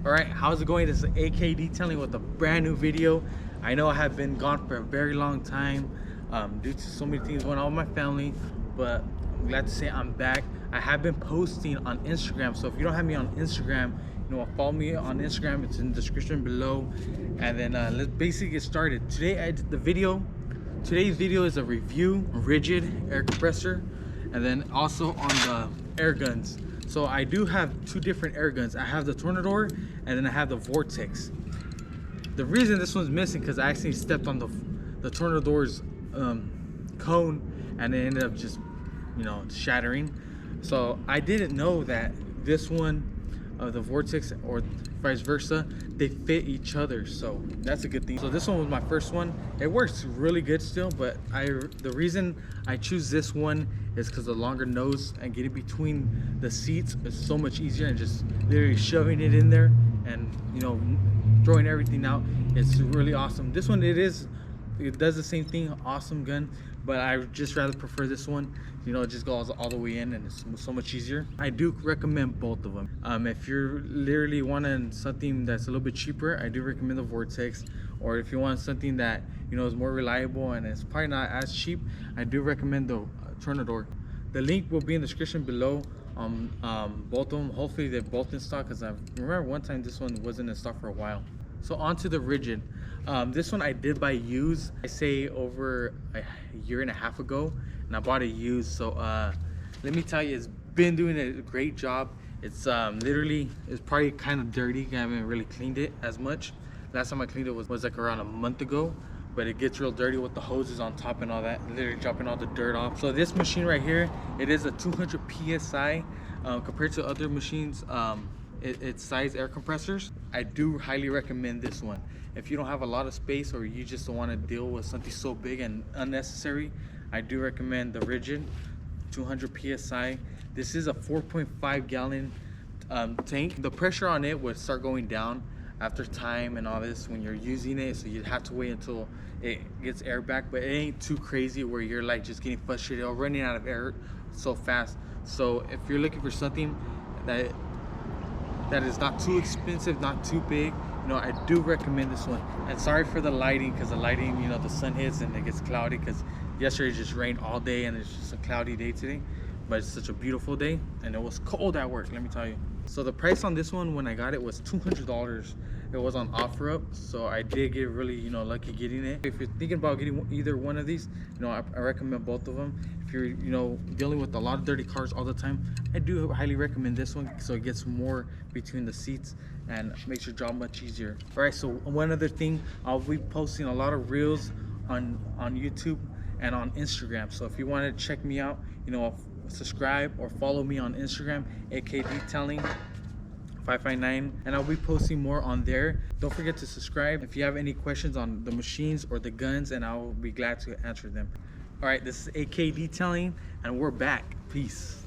All right, how's it going? This is AK Detailing with a brand new video. I know I have been gone for a very long time due to so many things going on with my family, but I'm glad to say I'm back. I have been posting on Instagram, so if you don't have me on Instagram, follow me on Instagram. It's in the description below. And then let's basically get started. Today's video is a review of Ridgid air compressor, and then also on the air guns. So I do have two different air guns. I have the Tornador and then I have the Vortex. The reason this one's missing because I actually stepped on the Tornador's cone and it ended up just shattering. So I didn't know that this one the Vortex or vice versa, they fit each other, so that's a good thing. So this one was my first one. It works really good still, but the reason I choose this one is because the longer nose and getting between the seats is so much easier, and just literally shoving it in there and throwing everything out, it's really awesome. This one, it does the same thing, awesome gun, but I just rather prefer this one. It just goes all the way in and it's so much easier. I do recommend both of them. If you're literally wanting something that's a little bit cheaper, I do recommend the Vortex. Or if you want something that is more reliable and it's probably not as cheap, I do recommend the Tornador. The link will be in the description below on both of them. Hopefully they're both in stock, because I remember one time this one wasn't in stock for a while. So on to the Ridgid. This one I did buy used, I say over a year and a half ago, and I bought it used. So let me tell you, it's been doing a great job. It's it's probably kind of dirty. I haven't really cleaned it as much. Last time I cleaned it was like around a month ago, but it gets real dirty with the hoses on top and all that, literally dropping all the dirt off. So this machine right here, it is a 200 psi compared to other machines. It's size air compressors. I do highly recommend this one. If you don't have a lot of space, or you just don't want to deal with something so big and unnecessary, I do recommend the Ridgid 200 psi. This is a 4.5 gallon tank. The pressure on it would start going down after time and all this when you're using it, so you'd have to wait until it gets air back, but it ain't too crazy where you're like just getting frustrated or running out of air so fast. So if you're looking for something that is not too expensive, not too big, I do recommend this one. And sorry for the lighting, because the lighting, the sun hits and it gets cloudy, because yesterday it just rained all day and it's just a cloudy day today, but it's such a beautiful day and it was cold at work, let me tell you. So the price on this one when I got it was $200. It was on OfferUp, so I did get really lucky getting it. If you're thinking about getting either one of these, I recommend both of them. If you're dealing with a lot of dirty cars all the time, I do highly recommend this one, so it gets more between the seats and makes your job much easier. All right, so one other thing, I'll be posting a lot of reels on YouTube and on Instagram. So if you want to check me out, subscribe or follow me on Instagram, AK Detailing 559, and I'll be posting more on there. Don't forget to subscribe if you have any questions on the machines or the guns, and I'll be glad to answer them. All right, this is AK Detailing and we're back. Peace.